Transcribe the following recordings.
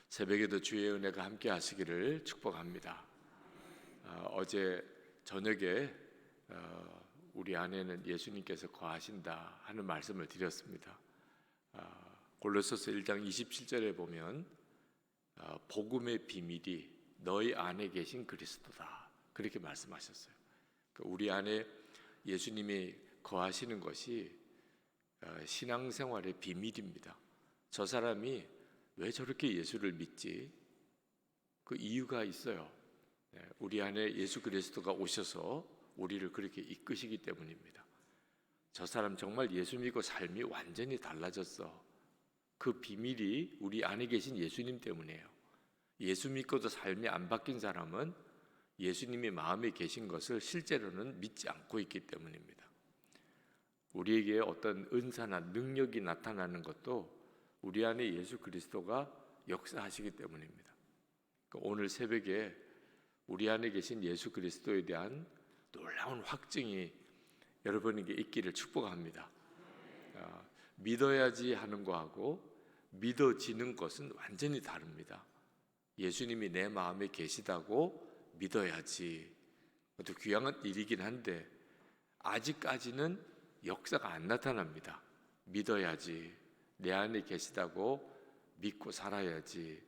새벽에도 주의 은혜가 함께 하시기를 축복합니다. 어제 저녁에 우리 안에는 예수님께서 거하신다 하는 말씀을 드렸습니다. 골로새서 1장 27절에 보면 복음의 비밀이 너희 안에 계신 그리스도다, 그렇게 말씀하셨어요. 우리 안에 예수님이 거하시는 것이 신앙생활의 비밀입니다. 저 사람이 왜 저렇게 예수를 믿지? 그 이유가 있어요. 우리 안에 예수 그리스도가 오셔서 우리를 그렇게 이끄시기 때문입니다. 저 사람 정말 예수 믿고 삶이 완전히 달라졌어. 그 비밀이 우리 안에 계신 예수님 때문이에요. 예수 믿고도 삶이 안 바뀐 사람은 예수님이 마음에 계신 것을 실제로는 믿지 않고 있기 때문입니다. 우리에게 어떤 은사나 능력이 나타나는 것도 우리 안에 예수 그리스도가 역사하시기 때문입니다. 오늘 새벽에 우리 안에 계신 예수 그리스도에 대한 놀라운 확증이 여러분에게 있기를 축복합니다. 믿어야지 하는 거하고 믿어지는 것은 완전히 다릅니다. 예수님이 내 마음에 계시다고 믿어야지. 그것도 귀한 일이긴 한데 아직까지는 역사가 안 나타납니다. 믿어야지. 내 안에 계시다고 믿고 살아야지.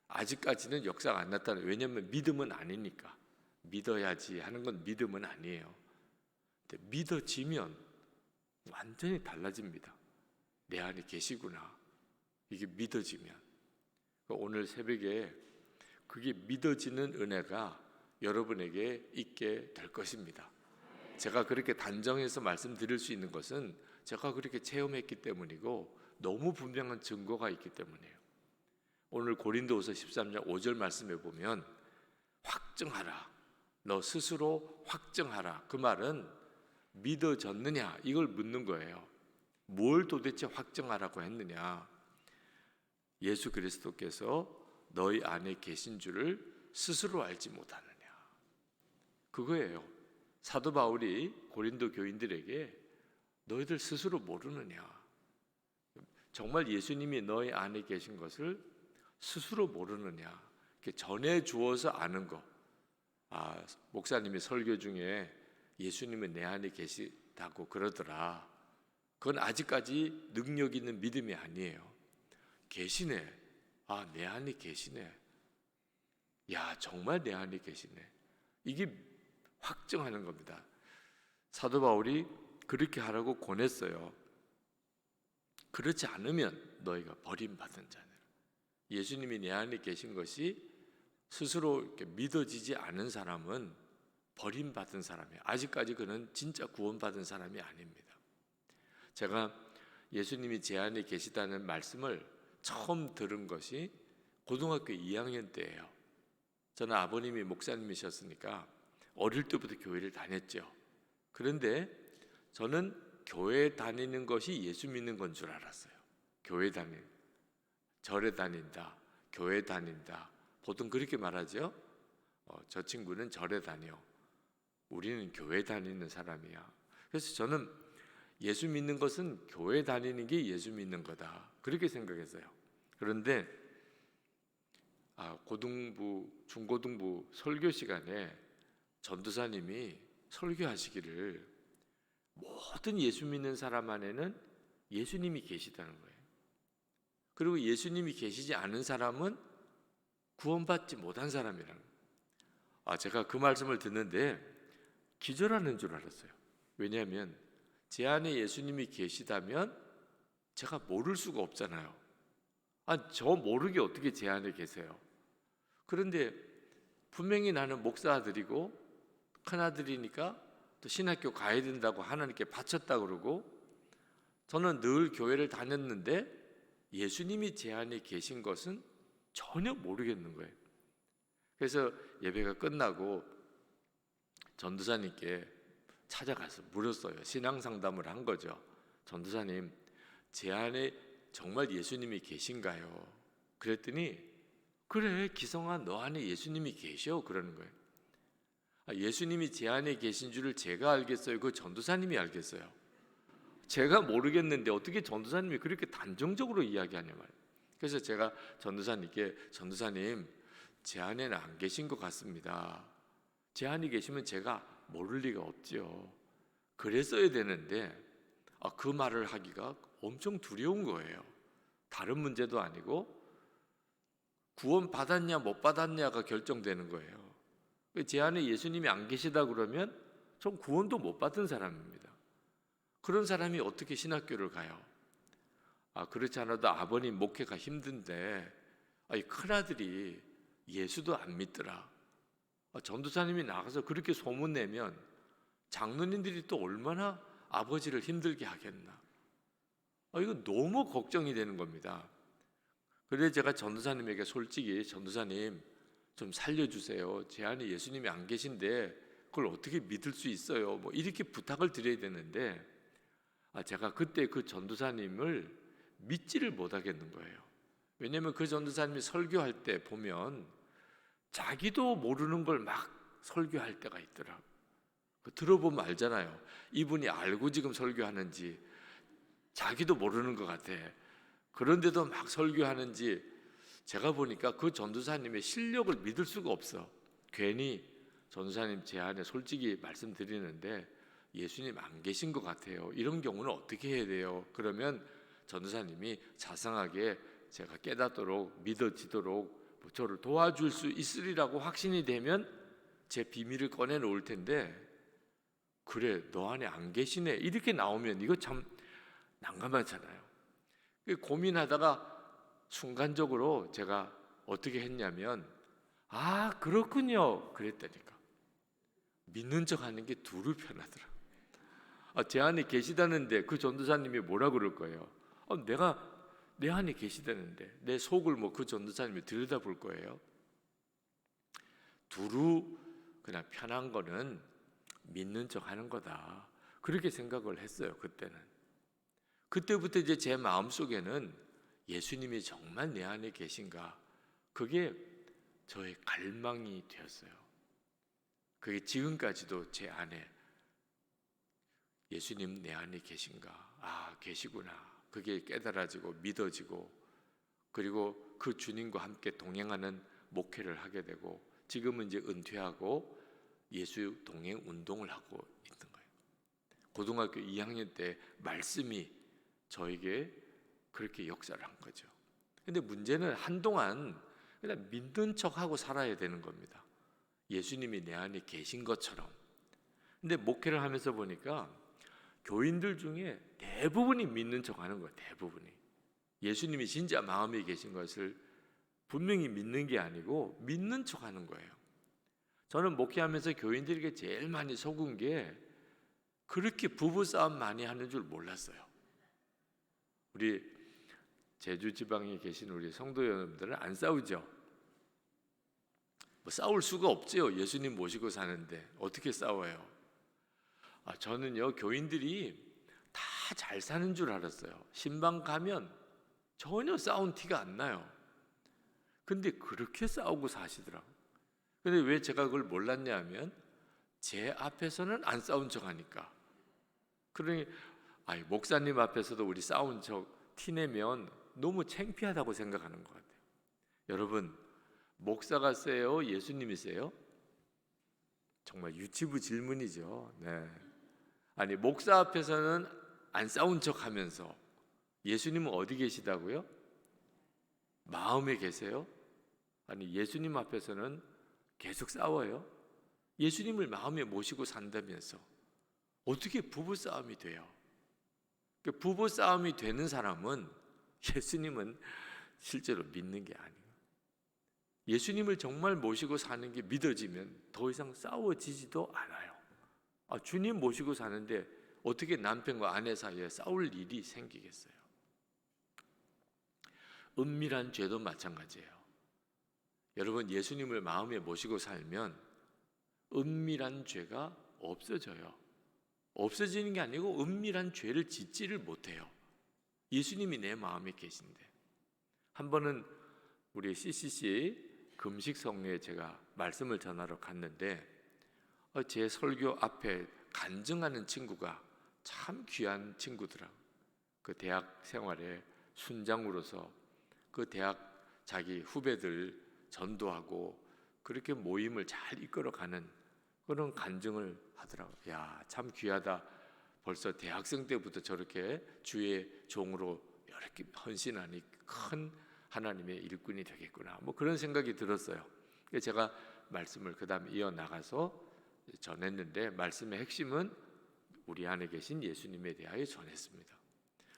아직까지는 역사가 안 나타나요. 왜냐하면 믿음은 아니니까. 믿어야지 하는 건 믿음은 아니에요. 근데 믿어지면 완전히 달라집니다. 내 안에 계시구나, 이게 믿어지면. 오늘 새벽에 그게 믿어지는 은혜가 여러분에게 있게 될 것입니다. 제가 그렇게 단정해서 말씀드릴 수 있는 것은 제가 그렇게 체험했기 때문이고 너무 분명한 증거가 있기 때문이에요. 오늘 고린도후서 13장 5절 말씀에 보면 확증하라, 너 스스로 확증하라. 그 말은 믿어졌느냐 이걸 묻는 거예요. 뭘 도대체 확증하라고 했느냐? 예수 그리스도께서 너희 안에 계신 줄을 스스로 알지 못하느냐, 그거예요. 사도 바울이 고린도 교인들에게 너희들 스스로 모르느냐, 정말 예수님이 너희 안에 계신 것을 스스로 모르느냐, 전해 주어서 아는 거. 목사님이 설교 중에 예수님이 내 안에 계시다고 그러더라. 그건 아직까지 능력 있는 믿음이 아니에요. 계시네. 내 안에 계시네. 야, 정말 내 안에 계시네. 이게 확증하는 겁니다. 사도 바울이 그렇게 하라고 권했어요. 그렇지 않으면 너희가 버림받은 자들. 예수님이 내 안에 계신 것이 스스로 이렇게 믿어지지 않은 사람은 버림받은 사람이에요. 아직까지 그는 진짜 구원받은 사람이 아닙니다. 제가 예수님이 제 안에 계시다는 말씀을 처음 들은 것이 고등학교 2학년 때예요. 저는 아버님이 목사님이셨으니까 어릴 때부터 교회를 다녔죠. 그런데 저는 교회 다니는 것이 예수 믿는 건 줄 알았어요. 교회 절에 다닌다, 교회 다닌다, 보통 그렇게 말하죠. 저 친구는 절에 다녀, 우리는 교회 다니는 사람이야. 그래서 저는 예수 믿는 것은 교회 다니는 게 예수 믿는 거다, 그렇게 생각했어요. 그런데 고등부, 중고등부 설교 시간에 전도사님이 설교하시기를 모든 예수 믿는 사람 안에는 예수님이 계시다는 거예요. 그리고 예수님이 계시지 않은 사람은 구원받지 못한 사람이라는 거예요. 제가 그 말씀을 듣는데 기절하는 줄 알았어요. 왜냐하면 제 안에 예수님이 계시다면 제가 모를 수가 없잖아요. 저 모르게 어떻게 제 안에 계세요? 그런데 분명히 나는 목사아들이고 큰아들이니까 또 신학교 가야 된다고 하나님께 바쳤다 그러고, 저는 늘 교회를 다녔는데 예수님이 제 안에 계신 것은 전혀 모르겠는 거예요. 그래서 예배가 끝나고 전도사님께 찾아가서 물었어요. 신앙 상담을 한 거죠. 전도사님, 제 안에 정말 예수님이 계신가요? 그랬더니 그래, 기성아, 너 안에 예수님이 계셔, 그러는 거예요. 예수님이 제 안에 계신 줄을 제가 알겠어요? 그 전도사님이 알겠어요? 제가 모르겠는데 어떻게 전도사님이 그렇게 단정적으로 이야기하냐 말이에요. 그래서 제가 전도사님께 전도사님 제 안에는 안 계신 것 같습니다. 제 안에 계시면 제가 모를 리가 없지요. 그랬어야 되는데 그 말을 하기가 엄청 두려운 거예요. 다른 문제도 아니고 구원 받았냐 못 받았냐가 결정되는 거예요. 제 안에 예수님이 안 계시다 그러면 전 구원도 못 받은 사람입니다. 그런 사람이 어떻게 신학교를 가요? 그렇지 않아도 아버님 목회가 힘든데 큰아들이 예수도 안 믿더라. 전도사님이 나가서 그렇게 소문내면 장로님들이 또 얼마나 아버지를 힘들게 하겠나. 이거 너무 걱정이 되는 겁니다. 그래서 제가 전도사님에게 솔직히 전도사님 좀 살려주세요. 제 안에 예수님이 안 계신데 그걸 어떻게 믿을 수 있어요? 뭐 이렇게 부탁을 드려야 되는데 제가 그때 그 전도사님을 믿지를 못하겠는 거예요. 왜냐하면 그 전도사님이 설교할 때 보면 자기도 모르는 걸 막 설교할 때가 있더라고요. 들어보면 알잖아요. 이분이 알고 지금 설교하는지 자기도 모르는 것 같아. 그런데도 막 설교하는지 제가 보니까 그 전도사님의 실력을 믿을 수가 없어. 괜히 전도사님 제 안에 솔직히 말씀드리는데 예수님 안 계신 것 같아요. 이런 경우는 어떻게 해야 돼요? 그러면 전도사님이 자상하게 제가 깨닫도록 믿어지도록 저를 도와줄 수 있으리라고 확신이 되면 제 비밀을 꺼내놓을 텐데 그래 너 안에 안 계시네 이렇게 나오면 이거 참 난감하잖아요. 고민하다가 순간적으로 제가 어떻게 했냐면 그렇군요 그랬다니까. 믿는 척 하는 게 두루 편하더라. 제 안에 계시다는데 그 전도사님이 뭐라 그럴 거예요? 내가 내 안에 계시다는데 내 속을 그 전도사님이 들여다볼 거예요? 두루 그냥 편한 거는 믿는 척 하는 거다. 그렇게 생각을 했어요. 그때부터 이제 제 마음속에는 예수님이 정말 내 안에 계신가? 그게 저의 갈망이 되었어요. 그게 지금까지도 제 안에 예수님 내 안에 계신가? 계시구나. 그게 깨달아지고 믿어지고 그리고 그 주님과 함께 동행하는 목회를 하게 되고 지금은 이제 은퇴하고 예수 동행 운동을 하고 있는 거예요. 고등학교 2학년 때 말씀이 저에게 그렇게 역사를 한 거죠. 근데 문제는 한동안 그냥 믿는 척하고 살아야 되는 겁니다. 예수님이 내 안에 계신 것처럼. 근데 목회를 하면서 보니까 교인들 중에 대부분이 믿는 척하는 거예요. 대부분이 예수님이 진짜 마음에 계신 것을 분명히 믿는 게 아니고 믿는 척하는 거예요. 저는 목회하면서 교인들에게 제일 많이 속은 게 그렇게 부부싸움 많이 하는 줄 몰랐어요. 우리 제주 지방에 계신 우리 성도 여러분들은 안 싸우죠? 싸울 수가 없죠. 예수님 모시고 사는데 어떻게 싸워요? 저는요 교인들이 다 잘 사는 줄 알았어요. 신방 가면 전혀 싸운 티가 안 나요. 근데 그렇게 싸우고 사시더라고요. 근데 왜 제가 그걸 몰랐냐 하면 제 앞에서는 안 싸운 척 하니까. 그러니 목사님 앞에서도 우리 싸운 척 티내면 너무 창피하다고 생각하는 것 같아요. 여러분 목사가 세요? 예수님이 세요? 정말 유치부 질문이죠. 네. 목사 앞에서는 안 싸운 척 하면서 예수님은 어디 계시다고요? 마음에 계세요? 예수님 앞에서는 계속 싸워요? 예수님을 마음에 모시고 산다면서 어떻게 부부싸움이 돼요? 부부싸움이 되는 사람은 예수님은 실제로 믿는 게 아니에요. 예수님을 정말 모시고 사는 게 믿어지면 더 이상 싸워지지도 않아요. 주님 모시고 사는데 어떻게 남편과 아내 사이에 싸울 일이 생기겠어요? 은밀한 죄도 마찬가지예요. 여러분 예수님을 마음에 모시고 살면 은밀한 죄가 없어져요. 없어지는 게 아니고 은밀한 죄를 짓지를 못해요. 예수님이 내 마음에 계신데. 한 번은 우리 CCC 금식 성례에 제가 말씀을 전하러 갔는데 제 설교 앞에 간증하는 친구가 참 귀한 친구더라고요. 그 대학 생활에 순장으로서 그 대학 자기 후배들 전도하고 그렇게 모임을 잘 이끌어가는 그런 간증을 하더라고요. 야, 참 귀하다. 벌써 대학생 때부터 저렇게 주의 종으로 이렇게 헌신하니 큰 하나님의 일꾼이 되겠구나. 뭐 그런 생각이 들었어요. 제가 말씀을 그 다음에 이어나가서 전했는데, 말씀의 핵심은 우리 안에 계신 예수님에 대하여 전했습니다.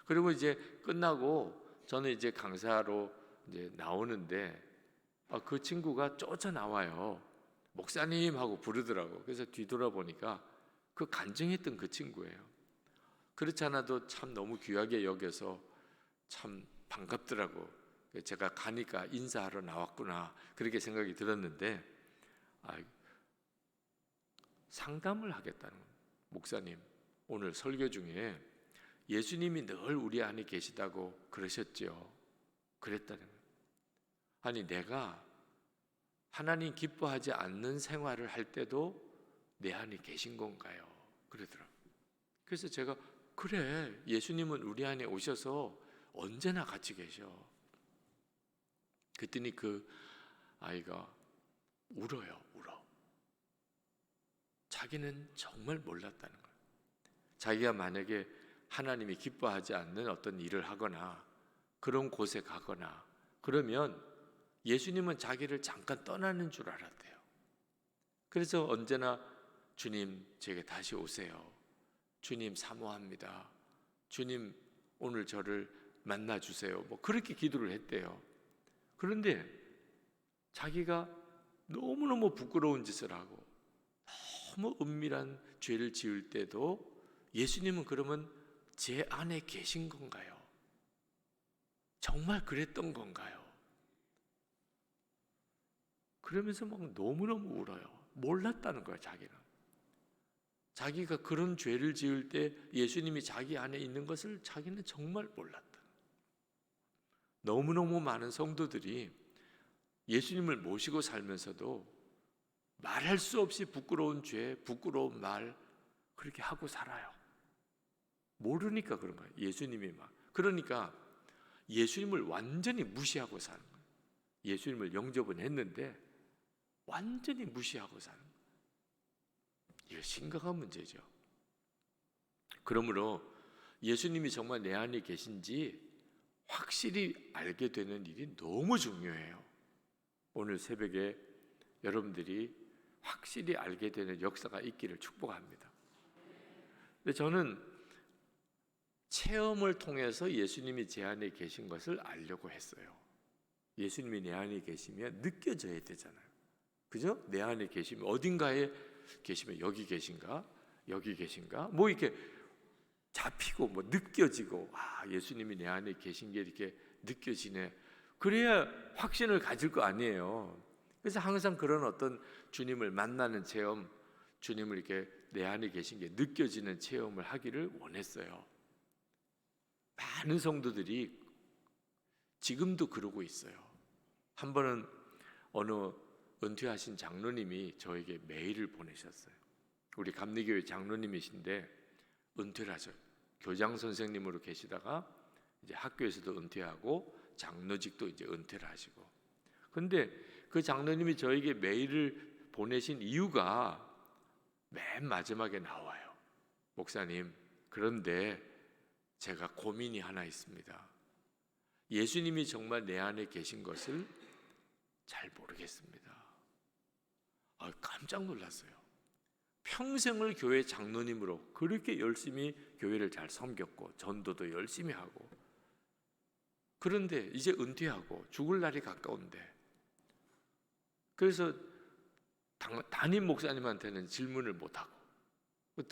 그리고 이제 끝나고 저는 이제 강사로 이제 나오는데 그 친구가 쫓아 나와요. 목사님 하고 부르더라고. 그래서 뒤돌아보니까 그 간증했던 그 친구예요. 그렇지 않아도 참 너무 귀하게 여겨서 참 반갑더라고. 제가 가니까 인사하러 나왔구나 그렇게 생각이 들었는데, 상담을 하겠다는 거예요. 목사님, 오늘 설교 중에 예수님이 늘 우리 안에 계시다고 그러셨죠. 그랬다는 거예요. 아니, 내가 하나님 기뻐하지 않는 생활을 할 때도 내 안에 계신 건가요? 그러더라고요. 그래서 제가 그래, 예수님은 우리 안에 오셔서 언제나 같이 계셔. 그랬더니 그 아이가 울어요. 자기는 정말 몰랐다는 거예요. 자기가 만약에 하나님이 기뻐하지 않는 어떤 일을 하거나 그런 곳에 가거나 그러면 예수님은 자기를 잠깐 떠나는 줄 알았대요. 그래서 언제나 주님, 제게 다시 오세요. 주님, 사모합니다. 주님, 오늘 저를 만나주세요. 뭐 그렇게 기도를 했대요. 그런데 자기가 너무너무 부끄러운 짓을 하고 너무 은밀한 죄를 지을 때도 예수님은 그러면 제 안에 계신 건가요? 정말 그랬던 건가요? 그러면서 막 너무너무 울어요. 몰랐다는 거예요, 자기는. 자기가 그런 죄를 지을 때 예수님이 자기 안에 있는 것을 자기는 정말 몰랐다. 너무너무 많은 성도들이 예수님을 모시고 살면서도 말할 수 없이 부끄러운 죄, 부끄러운 말 그렇게 하고 살아요. 모르니까 그런 거예요. 예수님이 막. 그러니까 예수님을 완전히 무시하고 사는 거예요. 예수님을 영접은 했는데 완전히 무시하고 사는 거예요. 이거 심각한 문제죠. 그러므로 예수님이 정말 내 안에 계신지 확실히 알게 되는 일이 너무 중요해요. 오늘 새벽에 여러분들이 확실히 알게 되는 역사가 있기를 축복합니다. 근데 저는 체험을 통해서 예수님이 제 안에 계신 것을 알려고 했어요. 예수님이 내 안에 계시면 느껴져야 되잖아요. 그죠? 내 안에 계시면 어딘가에 계시면 여기 계신가? 여기 계신가? 뭐 이렇게 잡히고 뭐 느껴지고 예수님이 내 안에 계신 게 이렇게 느껴지네. 그래야 확신을 가질 거 아니에요. 그래서 항상 그런 어떤 주님을 만나는 체험, 주님을 이렇게 내 안에 계신 게 느껴지는 체험을 하기를 원했어요. 많은 성도들이 지금도 그러고 있어요. 한 번은 어느 은퇴하신 장로님이 저에게 메일을 보내셨어요. 우리 감리교회 장로님이신데 은퇴를 하셔요. 교장 선생님으로 계시다가 이제 학교에서도 은퇴하고 장로직도 이제 은퇴를 하시고. 근데 그 장로님이 저에게 메일을 보내신 이유가 맨 마지막에 나와요. 목사님, 그런데 제가 고민이 하나 있습니다. 예수님이 정말 내 안에 계신 것을 잘 모르겠습니다. 깜짝 놀랐어요. 평생을 교회 장로님으로 그렇게 열심히 교회를 잘 섬겼고 전도도 열심히 하고, 그런데 이제 은퇴하고 죽을 날이 가까운데, 그래서 담임 목사님한테는 질문을 못하고,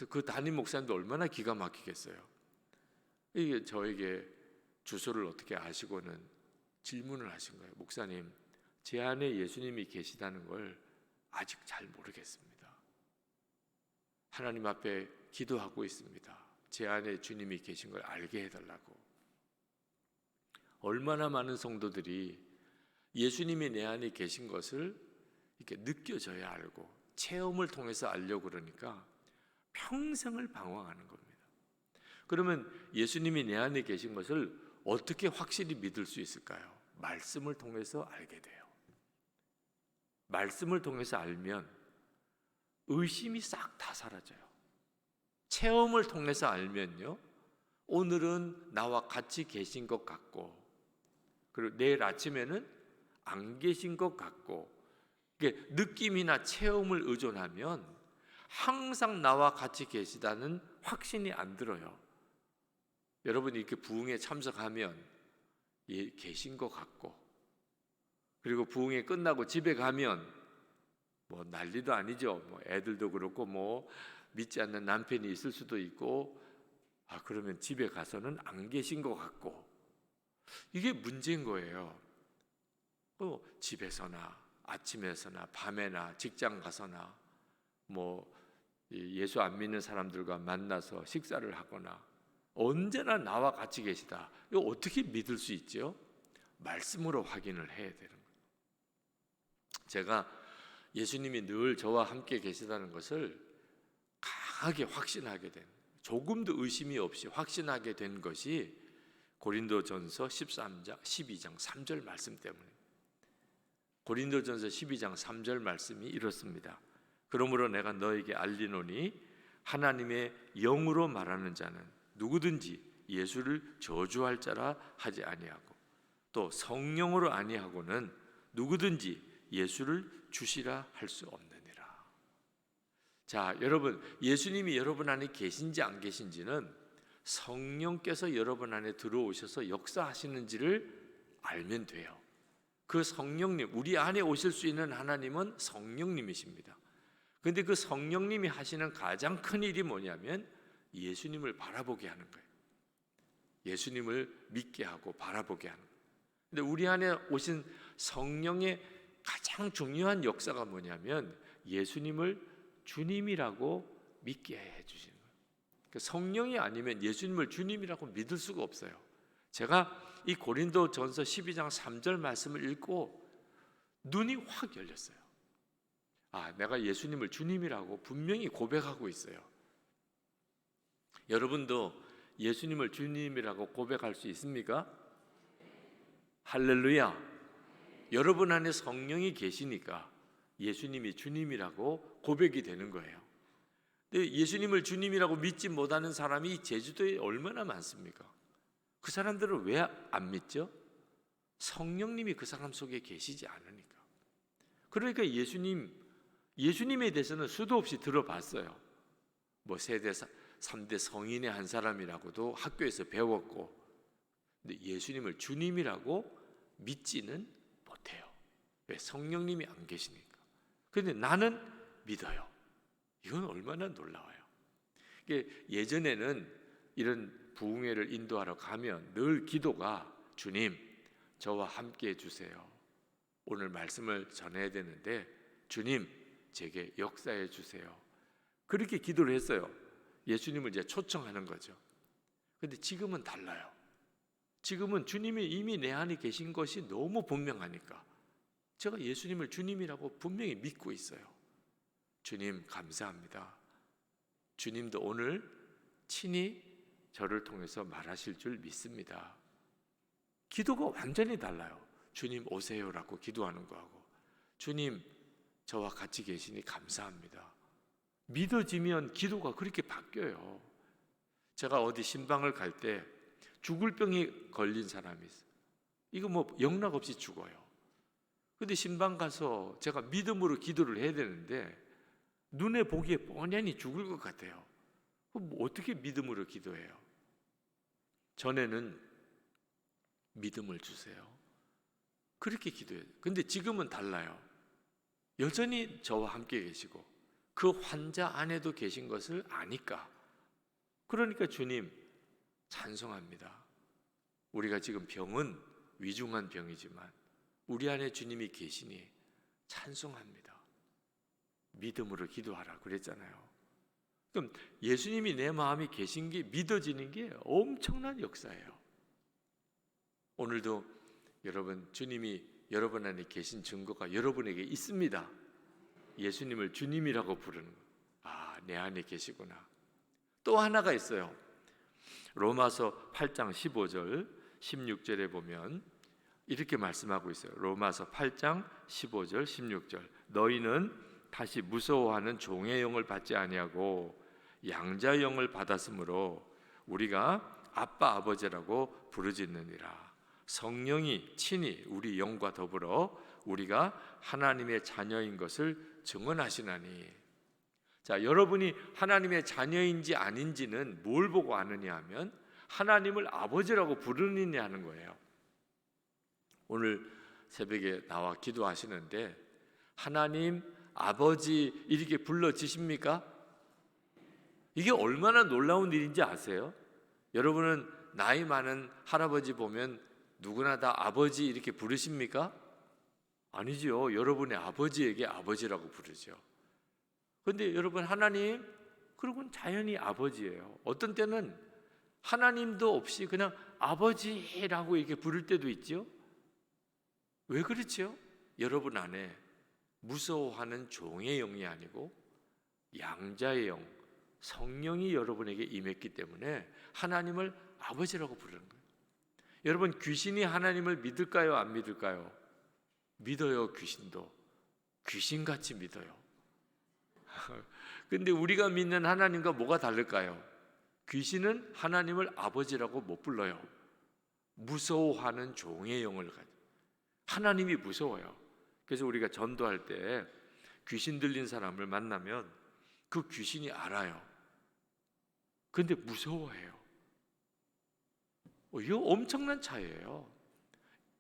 그 담임 목사님도 얼마나 기가 막히겠어요. 이게 저에게 주소를 어떻게 아시고는 질문을 하신 거예요. 목사님, 제 안에 예수님이 계시다는 걸 아직 잘 모르겠습니다. 하나님 앞에 기도하고 있습니다. 제 안에 주님이 계신 걸 알게 해달라고. 얼마나 많은 성도들이 예수님이 내 안에 계신 것을 이렇게 느껴져야 알고 체험을 통해서 알려고 그러니까 평생을 방황하는 겁니다. 그러면 예수님이 내 안에 계신 것을 어떻게 확실히 믿을 수 있을까요? 말씀을 통해서 알게 돼요. 말씀을 통해서 알면 의심이 싹 다 사라져요. 체험을 통해서 알면요, 오늘은 나와 같이 계신 것 같고, 그리고 내일 아침에는 안 계신 것 같고, 느낌이나 체험을 의존하면 항상 나와 같이 계시다는 확신이 안 들어요. 여러분이 이렇게 부흥에 참석하면 계신 것 같고, 그리고 부흥회 끝나고 집에 가면 뭐 난리도 아니죠. 뭐 애들도 그렇고 뭐 믿지 않는 남편이 있을 수도 있고, 그러면 집에 가서는 안 계신 것 같고, 이게 문제인 거예요. 집에서나 아침에서나 밤에나 직장 가서나 뭐 예수 안 믿는 사람들과 만나서 식사를 하거나 언제나 나와 같이 계시다. 이거 어떻게 믿을 수 있죠? 말씀으로 확인을 해야 되는 거예요. 제가 예수님이 늘 저와 함께 계시다는 것을 강하게 확신하게 된, 조금도 의심이 없이 확신하게 된 것이 고린도전서 13장 12장 3절 말씀 때문입니다. 고린도전서 12장 3절 말씀이 이렇습니다. 그러므로 내가 너에게 알리노니 하나님의 영으로 말하는 자는 누구든지 예수를 저주할 자라 하지 아니하고, 또 성령으로 아니하고는 누구든지 예수를 주시라 할 수 없느니라. 자, 여러분, 예수님이 여러분 안에 계신지 안 계신지는 성령께서 여러분 안에 들어오셔서 역사하시는지를 알면 돼요. 그 성령님, 우리 안에 오실 수 있는 하나님은 성령님이십니다. 그런데 그 성령님이 하시는 가장 큰 일이 뭐냐면 예수님을 바라보게 하는 거예요. 예수님을 믿게 하고 바라보게 하는 거예요. 근데 우리 안에 오신 성령의 가장 중요한 역사가 뭐냐면 예수님을 주님이라고 믿게 해주시는 거예요. 성령이 아니면 예수님을 주님이라고 믿을 수가 없어요. 제가 이 고린도전서 12장 3절 말씀을 읽고 눈이 확 열렸어요. 내가 예수님을 주님이라고 분명히 고백하고 있어요. 여러분도 예수님을 주님이라고 고백할 수 있습니까? 할렐루야. 여러분 안에 성령이 계시니까 예수님이 주님이라고 고백이 되는 거예요. 근데 예수님을 주님이라고 믿지 못하는 사람이 제주도에 얼마나 많습니까? 그 사람들은 왜 안 믿죠? 성령님이 그 사람 속에 계시지 않으니까. 그러니까 예수님에 대해서는 수도 없이 들어봤어요. 뭐 세대 3대 성인의 한 사람이라고도 학교에서 배웠고, 근데 예수님을 주님이라고 믿지는 못해요. 왜? 성령님이 안 계시니까. 그런데 나는 믿어요. 이건 얼마나 놀라워요. 예전에는 이런 부흥회를 인도하러 가면 늘 기도가, 주님, 저와 함께 해주세요. 오늘 말씀을 전해야 되는데 주님, 제게 역사해 주세요. 그렇게 기도를 했어요. 예수님을 이제 초청하는 거죠. 그런데 지금은 달라요. 지금은 주님이 이미 내 안에 계신 것이 너무 분명하니까 제가 예수님을 주님이라고 분명히 믿고 있어요. 주님 감사합니다. 주님도 오늘 친히 저를 통해서 말하실 줄 믿습니다. 기도가 완전히 달라요. 주님 오세요라고 기도하는 거하고, 주님 저와 같이 계시니 감사합니다. 믿어지면 기도가 그렇게 바뀌어요. 제가 어디 신방을 갈 때 죽을 병이 걸린 사람이 있어요. 이거 뭐 영락 없이 죽어요. 근데 신방 가서 제가 믿음으로 기도를 해야 되는데 눈에 보기에 뻔히 죽을 것 같아요. 그럼 어떻게 믿음으로 기도해요? 전에는 믿음을 주세요. 그렇게 기도해요. 근데 지금은 달라요. 여전히 저와 함께 계시고 그 환자 안에도 계신 것을 아니까, 그러니까 주님 찬송합니다. 우리가 지금 병은 위중한 병이지만 우리 안에 주님이 계시니 찬송합니다. 믿음으로 기도하라 그랬잖아요. 그럼 예수님이 내 마음에 계신 게 믿어지는 게 엄청난 역사예요. 오늘도 여러분, 주님이 여러분 안에 계신 증거가 여러분에게 있습니다. 예수님을 주님이라고 부르는 거. 내 안에 계시구나. 또 하나가 있어요. 로마서 8장 15절 16절에 보면 이렇게 말씀하고 있어요. 로마서 8장 15절 16절. 너희는 다시 무서워하는 종의 영을 받지 아니하고 양자의 영을 받았으므로 우리가 아빠 아버지라고 부르짖느니라. 성령이 친히 우리 영과 더불어 우리가 하나님의 자녀인 것을 증언하시나니. 자, 여러분이 하나님의 자녀인지 아닌지는 뭘 보고 아느냐 하면 하나님을 아버지라고 부르느냐 하는 거예요. 오늘 새벽에 나와 기도하시는데 하나님 아버지 이렇게 불러지십니까? 이게 얼마나 놀라운 일인지 아세요? 여러분은 나이 많은 할아버지 보면 누구나 다 아버지 이렇게 부르십니까? 아니죠. 여러분의 아버지에게 아버지라고 부르죠. 그런데 여러분 하나님, 그러고는 자연히 아버지예요. 어떤 때는 하나님도 없이 그냥 아버지라고 이렇게 부를 때도 있죠. 왜 그렇죠? 여러분 안에 무서워하는 종의 영이 아니고 양자의 영, 성령이 여러분에게 임했기 때문에 하나님을 아버지라고 부르는 거예요. 여러분 귀신이 하나님을 믿을까요? 안 믿을까요? 믿어요. 귀신도 귀신같이 믿어요. 근데 우리가 믿는 하나님과 뭐가 다를까요? 귀신은 하나님을 아버지라고 못 불러요. 무서워하는 종의 영을 가지고 하나님이 무서워요. 그래서 우리가 전도할 때 귀신 들린 사람을 만나면 그 귀신이 알아요. 근데 무서워해요. 이거 엄청난 차이예요.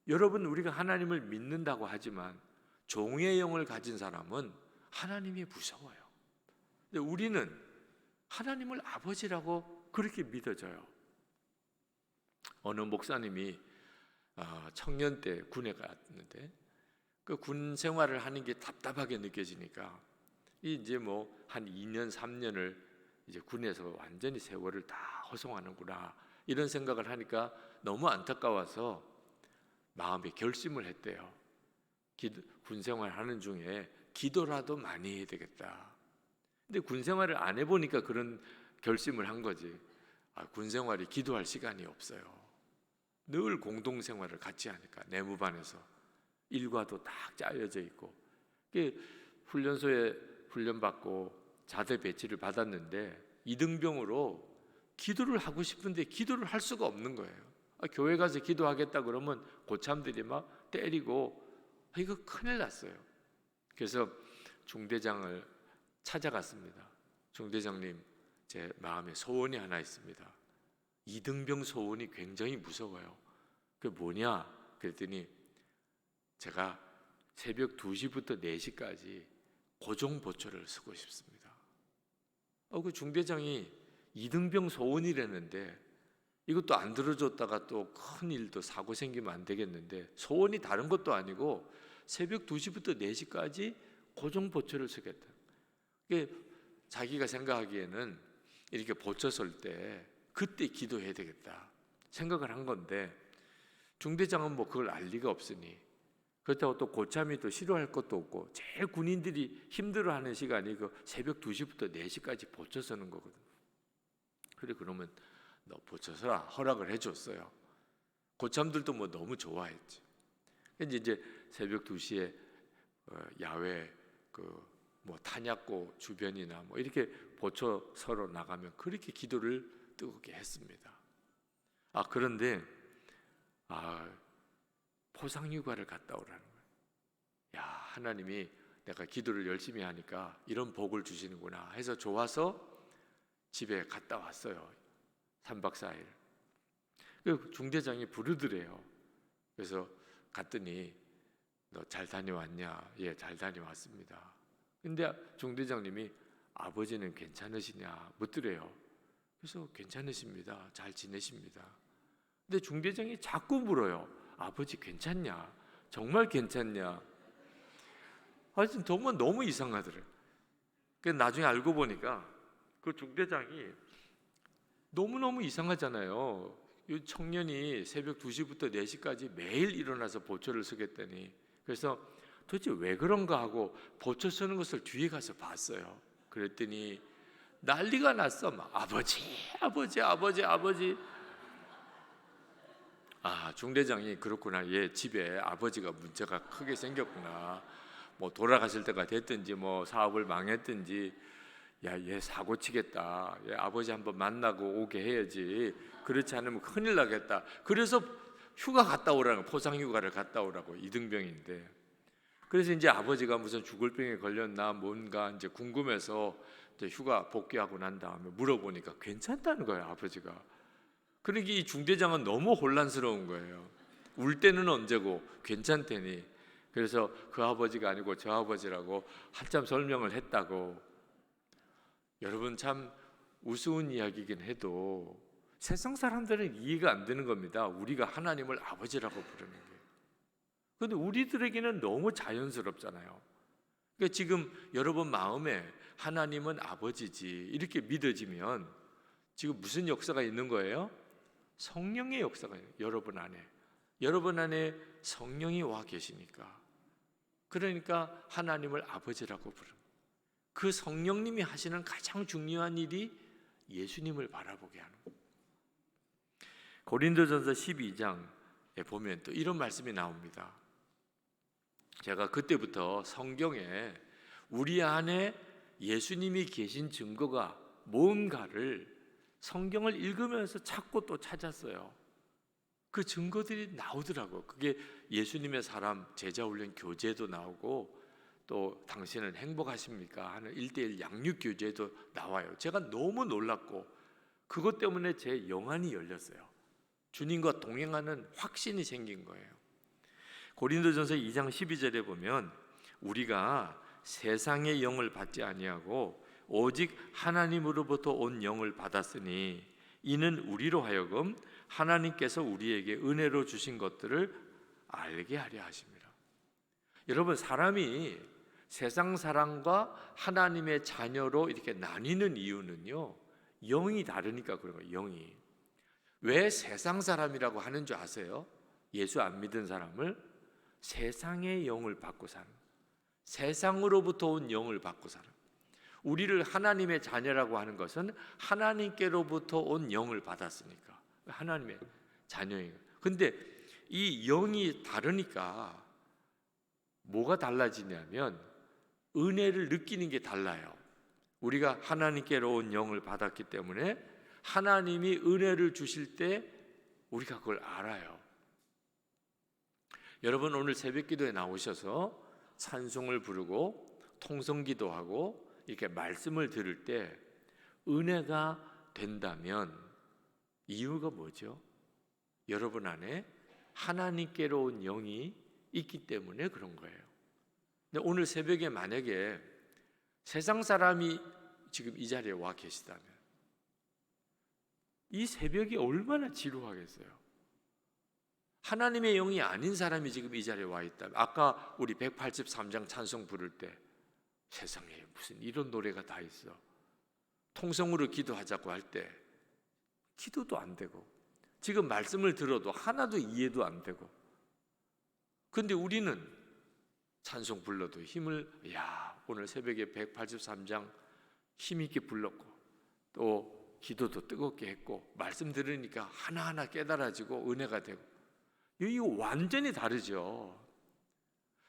여러분 우리가 하나님을 믿는다고 하지만 종의 영을 가진 사람은 하나님이 무서워요. 근데 우리는 하나님을 아버지라고 그렇게 믿어져요. 어느 목사님이 청년 때 군에 갔는데 그 군 생활을 하는 게 답답하게 느껴지니까 이제 뭐 한 2년 3년을 이제 군에서 완전히 세월을 다 허송하는구나 이런 생각을 하니까 너무 안타까워서 마음에 결심을 했대요. 군 생활하는 중에 기도라도 많이 해야 되겠다. 근데 군 생활을 안 해보니까 그런 결심을 한 거지. 군 생활이 기도할 시간이 없어요. 늘 공동 생활을 같이 하니까 내무반에서 일과도 딱 짜여져 있고 훈련소에 훈련받고 자대 배치를 받았는데 이등병으로 기도를 하고 싶은데 기도를 할 수가 없는 거예요. 교회 가서 기도하겠다 그러면 고참들이 막 때리고 이거 큰일 났어요. 그래서 중대장을 찾아갔습니다. 중대장님, 제 마음에 소원이 하나 있습니다. 이등병 소원이 굉장히 무서워요. 그게 뭐냐? 그랬더니 제가 새벽 2시부터 4시까지 고종보초를 쓰고 싶습니다. 그 중대장이 이등병 소원이라는데 이것도 안 들어줬다가 또 큰일도 사고 생기면 안 되겠는데 소원이 다른 것도 아니고 새벽 2시부터 4시까지 고종보초를 쓰겠다. 자기가 생각하기에는 이렇게 보초 쓸 때 그때 기도해야 되겠다 생각을 한 건데 중대장은 뭐 그걸 알 리가 없으니 그렇다고 또 고참이 또 싫어할 것도 없고 제일 군인들이 힘들어하는 시간이 그 새벽 2시부터 4시까지 보초 서는 거거든. 그래 그러면 너 보초 서라 허락을 해줬어요. 고참들도 뭐 너무 좋아했지. 이제 새벽 2시에 야외 그 뭐 탄약고 주변이나 뭐 이렇게 보초 서로 나가면 그렇게 기도를 뜨겁게 했습니다. 그런데 포상휴가를 갔다 오라는 거예요. 야, 하나님이 내가 기도를 열심히 하니까 이런 복을 주시는구나 해서 좋아서 집에 갔다 왔어요. 3박 4일. 그 중대장이 부르더래요. 그래서 갔더니 너 잘 다녀왔냐? 예, 잘 다녀왔습니다. 근데 중대장님이 아버지는 괜찮으시냐 묻더래요. 그래서 괜찮으십니다. 잘 지내십니다. 근데 중대장이 자꾸 물어요. 아버지 괜찮냐? 정말 괜찮냐? 하여튼 정말 너무 이상하더래요. 그래서 나중에 알고 보니까 그 중대장이 너무너무 이상하잖아요. 이 청년이 새벽 2시부터 4시까지 매일 일어나서 보초를 쓰겠다니. 그래서 도대체 왜 그런가 하고 보초 쓰는 것을 뒤에 가서 봤어요. 그랬더니 난리가 났어. 막 아버지. 중대장이 그렇구나. 얘 집에 아버지가 문제가 크게 생겼구나. 뭐 돌아가실 때가 됐든지 뭐 사업을 망했든지, 야, 얘 사고 치겠다. 얘 아버지 한번 만나고 오게 해야지. 그렇지 않으면 큰일 나겠다. 그래서 휴가 갔다 오라고, 포상 휴가를 갔다 오라고. 이등병인데. 그래서 이제 아버지가 무슨 죽을 병에 걸렸나 뭔가 이제 궁금해서 이제 휴가 복귀하고 난 다음에 물어보니까 괜찮다는 거예요, 아버지가. 그러니까 이 중대장은 너무 혼란스러운 거예요. 울 때는 언제고 괜찮대니. 그래서 그 아버지가 아니고 저 아버지라고 한참 설명을 했다고. 여러분, 참 우스운 이야기긴 해도 세상 사람들은 이해가 안 되는 겁니다. 우리가 하나님을 아버지라고 부르는 게. 그런데 우리들에게는 너무 자연스럽잖아요. 그러니까 지금 여러분 마음에 하나님은 아버지지 이렇게 믿어지면 지금 무슨 역사가 있는 거예요? 성령의 역사가 여러분 안에. 여러분 안에 성령이 와 계시니까. 그러니까 하나님을 아버지라고 부릅니다. 그 성령님이 하시는 가장 중요한 일이 예수님을 바라보게 하는 거예요. 고린도전서 12장에 보면 또 이런 말씀이 나옵니다. 제가 그때부터 성경에 우리 안에 예수님이 계신 증거가 뭔가를 성경을 읽으면서 찾고 또 찾았어요. 그 증거들이 나오더라고요. 그게 예수님의 사람 제자 훈련 교재도 나오고 또 당신은 행복하십니까 하는 1:1 양육 교재도 나와요. 제가 너무 놀랐고 그것 때문에 제 영안이 열렸어요. 주님과 동행하는 확신이 생긴 거예요. 고린도전서 2장 12절에 보면 우리가 세상의 영을 받지 아니하고 오직 하나님으로부터 온 영을 받았으니 이는 우리로 하여금 하나님께서 우리에게 은혜로 주신 것들을 알게 하려 하십니다. 여러분, 사람이 세상 사람과 하나님의 자녀로 이렇게 나뉘는 이유는요, 영이 다르니까 그런 거예요. 영이. 왜 세상 사람이라고 하는 줄 아세요? 예수 안 믿은 사람을 세상의 영을 받고 사는, 세상으로부터 온 영을 받고 사는. 우리를 하나님의 자녀라고 하는 것은 하나님께로부터 온 영을 받았으니까 하나님의 자녀예요. 근데 이 영이 다르니까 뭐가 달라지냐면 은혜를 느끼는 게 달라요. 우리가 하나님께로 온 영을 받았기 때문에 하나님이 은혜를 주실 때 우리가 그걸 알아요. 여러분, 오늘 새벽기도에 나오셔서 찬송을 부르고 통성기도하고 이렇게 말씀을 들을 때 은혜가 된다면 이유가 뭐죠? 여러분 안에 하나님께로 온 영이 있기 때문에 그런 거예요. 근데 오늘 새벽에 만약에 세상 사람이 지금 이 자리에 와 계시다면 이 새벽이 얼마나 지루하겠어요. 하나님의 영이 아닌 사람이 지금 이 자리에 와 있다면, 아까 우리 183장 찬송 부를 때 세상에 무슨 이런 노래가 다 있어, 통성으로 기도하자고 할 때 기도도 안 되고 지금 말씀을 들어도 하나도 이해도 안 되고, 근데 우리는 찬송 불러도 힘을, 오늘 새벽에 183장 힘있게 불렀고 또 기도도 뜨겁게 했고 말씀 들으니까 하나하나 깨달아지고 은혜가 되고, 이거 완전히 다르죠.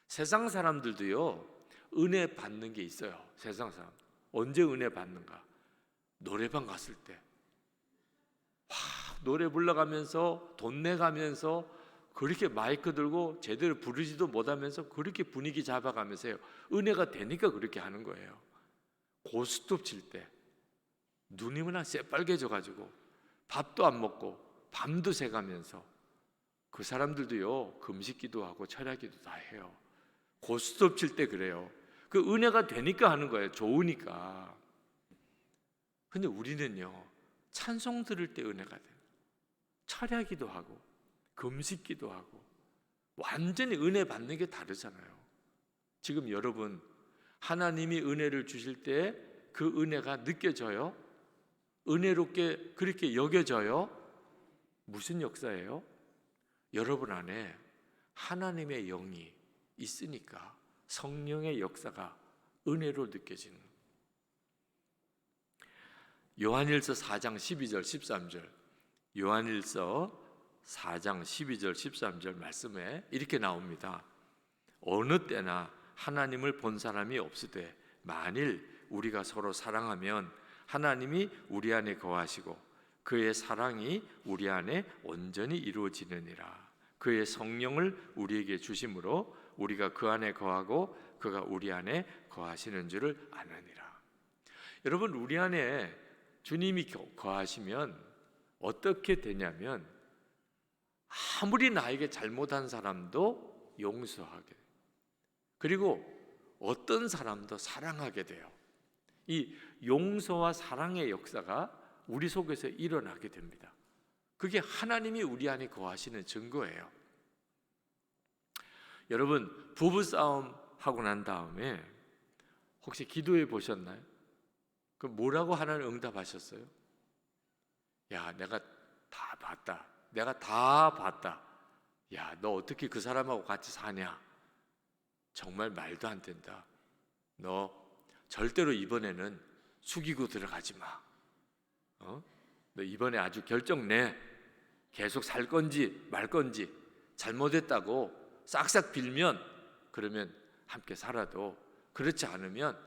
세상 사람들도요 은혜 받는 게 있어요. 세상 사람 언제 은혜 받는가? 노래방 갔을 때 노래 불러가면서 돈 내가면서 그렇게 마이크 들고 제대로 부르지도 못하면서 그렇게 분위기 잡아가면서요 은혜가 되니까 그렇게 하는 거예요. 고스톱 칠 때 눈이 그냥 새빨개져가지고 밥도 안 먹고 밤도 새가면서, 그 사람들도요 금식기도 하고 철야기도 다 해요. 고스톱 칠 때 그래요. 그 은혜가 되니까 하는 거예요. 좋으니까. 근데 우리는요 찬송 들을 때 은혜가 돼요. 철야기도 하고 금식기도 하고 완전히 은혜 받는 게 다르잖아요. 지금 여러분 하나님이 은혜를 주실 때 그 은혜가 느껴져요? 은혜롭게 그렇게 여겨져요? 무슨 역사예요? 여러분 안에 하나님의 영이 있으니까 성령의 역사가 은혜로 느껴지는. 요한일서 4장 12절 13절, 요한일서 4장 12절 13절 말씀에 이렇게 나옵니다. 어느 때나 하나님을 본 사람이 없으되 만일 우리가 서로 사랑하면 하나님이 우리 안에 거하시고 그의 사랑이 우리 안에 온전히 이루어지느니라. 그의 성령을 우리에게 주심으로 우리가 그 안에 거하고 그가 우리 안에 거하시는 줄을 아느니라. 여러분, 우리 안에 주님이 거하시면 어떻게 되냐면 아무리 나에게 잘못한 사람도 용서하게 돼요. 그리고 어떤 사람도 사랑하게 돼요. 이 용서와 사랑의 역사가 우리 속에서 일어나게 됩니다. 그게 하나님이 우리 안에 거하시는 증거예요. 여러분, 부부싸움 하고 난 다음에 혹시 기도해 보셨나요? 그 뭐라고 하나님 응답하셨어요? 야, 내가 다 봤다. 내가 다 봤다. 야, 너 어떻게 그 사람하고 같이 사냐? 정말 말도 안 된다. 너 절대로 이번에는 숙이고 들어가지 마. 너 이번에 아주 결정 내. 계속 살 건지 말 건지. 잘못했다고 싹싹 빌면 그러면 함께 살아도, 그렇지 않으면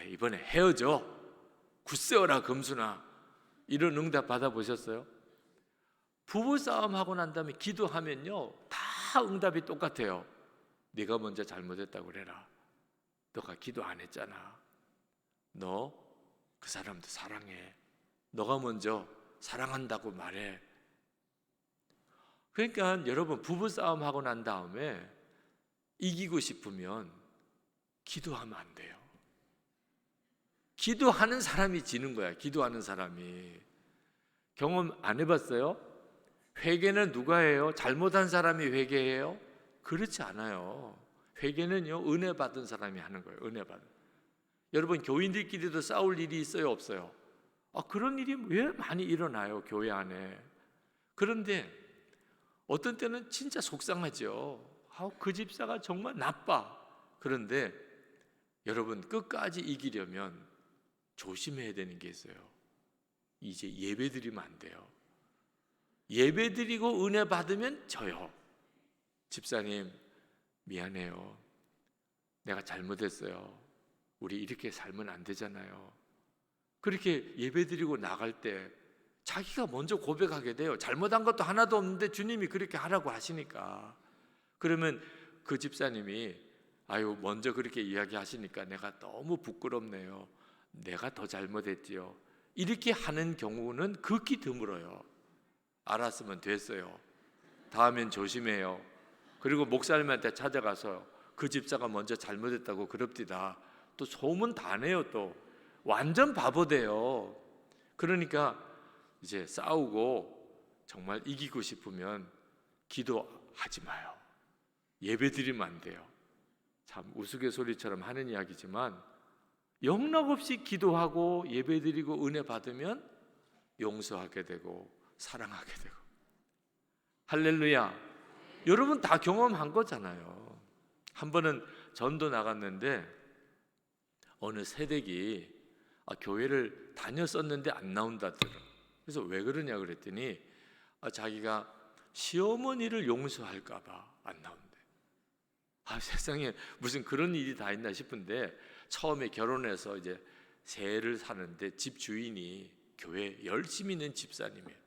이번에 헤어져. 굳세어라 금순아. 이런 응답 받아보셨어요? 부부싸움 하고 난 다음에 기도하면요 다 응답이 똑같아요. 네가 먼저 잘못했다고 그래라. 너가 기도 안 했잖아. 너 그 사람도 사랑해. 너가 먼저 사랑한다고 말해. 그러니까 여러분, 부부싸움 하고 난 다음에 이기고 싶으면 기도하면 안 돼요. 기도하는 사람이 지는 거야. 기도하는 사람이. 경험 안 해봤어요? 회개는 누가 해요? 잘못한 사람이 회개해요? 그렇지 않아요. 회개는요 은혜 받은 사람이 하는 거예요. 은혜 받은. 여러분, 교인들끼리도 싸울 일이 있어요, 없어요? 그런 일이 왜 많이 일어나요, 교회 안에. 그런데 어떤 때는 진짜 속상하죠. 그 집사가 정말 나빠. 그런데 여러분, 끝까지 이기려면 조심해야 되는 게 있어요. 이제 예배 드리면 안 돼요. 예배 드리고 은혜 받으면 져요. 집사님, 미안해요. 내가 잘못했어요. 우리 이렇게 살면 안 되잖아요. 그렇게 예배 드리고 나갈 때 자기가 먼저 고백하게 돼요. 잘못한 것도 하나도 없는데 주님이 그렇게 하라고 하시니까. 그러면 그 집사님이 먼저 그렇게 이야기하시니까 내가 너무 부끄럽네요. 내가 더 잘못했지요. 이렇게 하는 경우는 극히 드물어요. 알았으면 됐어요. 다음엔 조심해요. 그리고 목사님한테 찾아가서 그 집사가 먼저 잘못했다고 그럽디다. 또 소문 다 내요. 또 완전 바보 돼요. 그러니까 이제 싸우고 정말 이기고 싶으면 기도하지 마요. 예배 드리면 안 돼요. 참 우스갯소리처럼 하는 이야기지만 영락없이 기도하고 예배 드리고 은혜 받으면 용서하게 되고 사랑하게 되고. 할렐루야. 여러분 다 경험한 거잖아요. 한 번은 전도 나갔는데 어느 새댁이 교회를 다녔었는데 안 나온다더라. 그래서 왜 그러냐 그랬더니 자기가 시어머니를 용서할까 봐 안 나온대. 세상에 무슨 그런 일이 다 있나 싶은데, 처음에 결혼해서 이제 새를 사는데 집 주인이 교회 열심히 있는 집사님이에요.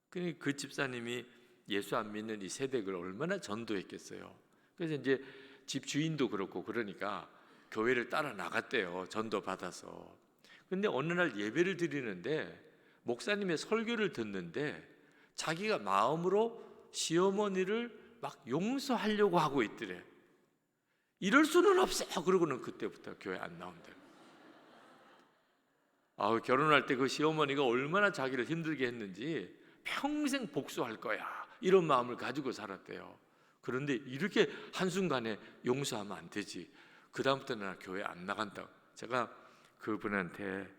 그러니까 그 집사님이 예수 안 믿는 이 새댁을 얼마나 전도했겠어요. 그래서 이제 집 주인도 그렇고 그러니까 교회를 따라 나갔대요. 전도 받아서. 근데 어느 날 예배를 드리는데 목사님의 설교를 듣는데 자기가 마음으로 시어머니를 막 용서하려고 하고 있더래. 이럴 수는 없어. 그러고는 그때부터 교회 안 나온대요. 결혼할 때 그 시어머니가 얼마나 자기를 힘들게 했는지 평생 복수할 거야, 이런 마음을 가지고 살았대요. 그런데 이렇게 한순간에 용서하면 안 되지. 그 다음부터는 나 교회 안 나간다. 제가 그분한테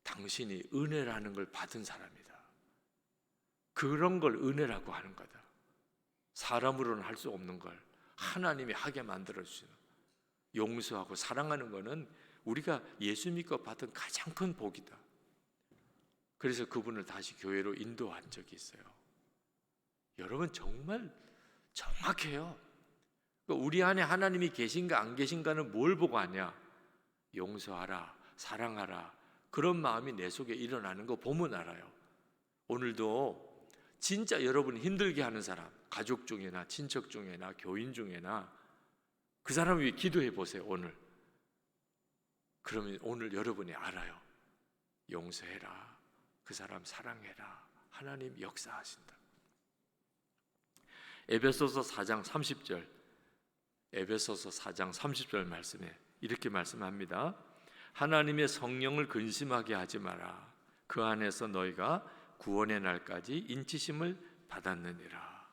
당신이 은혜라는 걸 받은 사람이다. 그런 걸 은혜라고 하는 거다. 사람으로는 할 수 없는 걸 하나님이 하게 만들어주시는, 용서하고 사랑하는 거는 우리가 예수 믿고 받은 가장 큰 복이다. 그래서 그분을 다시 교회로 인도한 적이 있어요. 여러분 정말 정확해요. 우리 안에 하나님이 계신가 안 계신가는 뭘 보고 아냐? 용서하라, 사랑하라, 그런 마음이 내 속에 일어나는 거 보면 알아요. 오늘도 진짜 여러분 힘들게 하는 사람, 가족 중에나 친척 중에나 교인 중에나 그 사람 위해 기도해 보세요. 오늘. 그러면 오늘 여러분이 알아요. 용서해라, 그 사람 사랑해라, 하나님 역사하신다. 에베소서 4장 30절, 에베소서 4장 30절 말씀에 이렇게 말씀합니다. 하나님의 성령을 근심하게 하지 마라. 그 안에서 너희가 구원의 날까지 인치심을 받았느니라.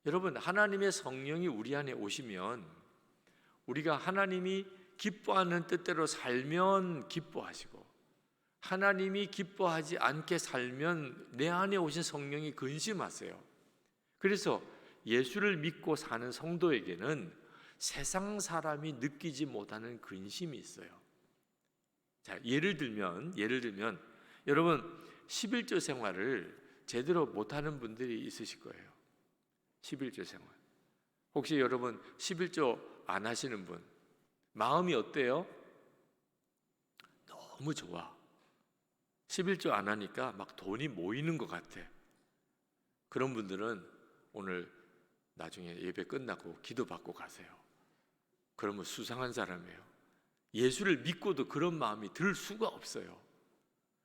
여러분, 하나님의 성령이 우리 안에 오시면 우리가 하나님이 기뻐하는 뜻대로 살면 기뻐하시고, 하나님이 기뻐하지 않게 살면 내 안에 오신 성령이 근심하세요. 그래서 예수를 믿고 사는 성도에게는 세상 사람이 느끼지 못하는 근심이 있어요. 자, 예를 들면 여러분 11조 생활을 제대로 못하는 분들이 있으실 거예요. 11조 생활. 혹시 여러분 11조 안 하시는 분 마음이 어때요? 너무 좋아. 11조 안 하니까 막 돈이 모이는 것 같아. 그런 분들은 오늘 나중에 예배 끝나고 기도받고 가세요. 그러면 수상한 사람이에요. 예수를 믿고도 그런 마음이 들 수가 없어요.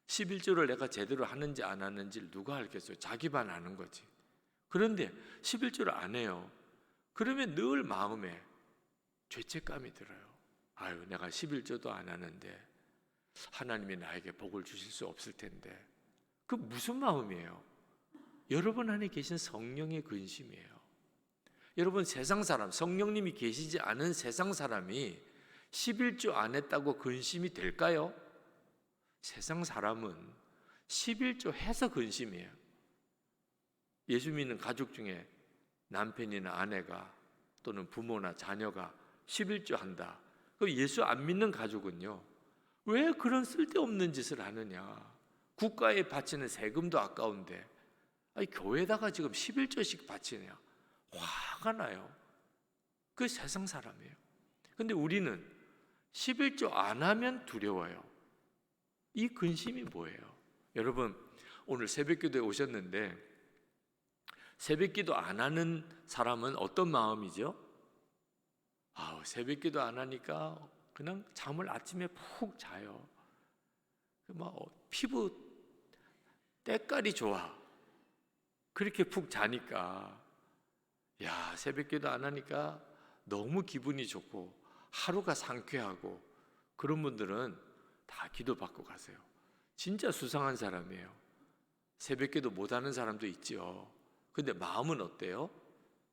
11조를 내가 제대로 하는지 안 하는지를 누가 알겠어요? 자기만 아는 거지. 그런데 11조를 안 해요. 그러면 늘 마음에 죄책감이 들어요. 아유, 내가 11조도 안 하는데 하나님이 나에게 복을 주실 수 없을 텐데. 그 무슨 마음이에요? 여러분 안에 계신 성령의 근심이에요. 여러분, 세상 사람, 성령님이 계시지 않은 세상 사람이 11조 안 했다고 근심이 될까요? 세상 사람은 11조 해서 근심이에요. 예수 믿는 가족 중에 남편이나 아내가 또는 부모나 자녀가 11조 한다. 그럼 예수 안 믿는 가족은요, 왜 그런 쓸데없는 짓을 하느냐? 국가에 바치는 세금도 아까운데 아니, 교회에다가 지금 11조씩 바치냐? 화가 나요. 그 세상 사람이에요. 근데 우리는 11조 안 하면 두려워요. 이 근심이 뭐예요? 여러분, 오늘 새벽기도에 오셨는데 새벽기도 안 하는 사람은 어떤 마음이죠? 새벽기도 안 하니까 그냥 잠을 아침에 푹 자요. 피부 때깔이 좋아. 그렇게 푹 자니까 새벽기도 안 하니까 너무 기분이 좋고 하루가 상쾌하고, 그런 분들은 다 기도받고 가세요. 진짜 수상한 사람이에요. 새벽기도 못하는 사람도 있죠. 근데 마음은 어때요?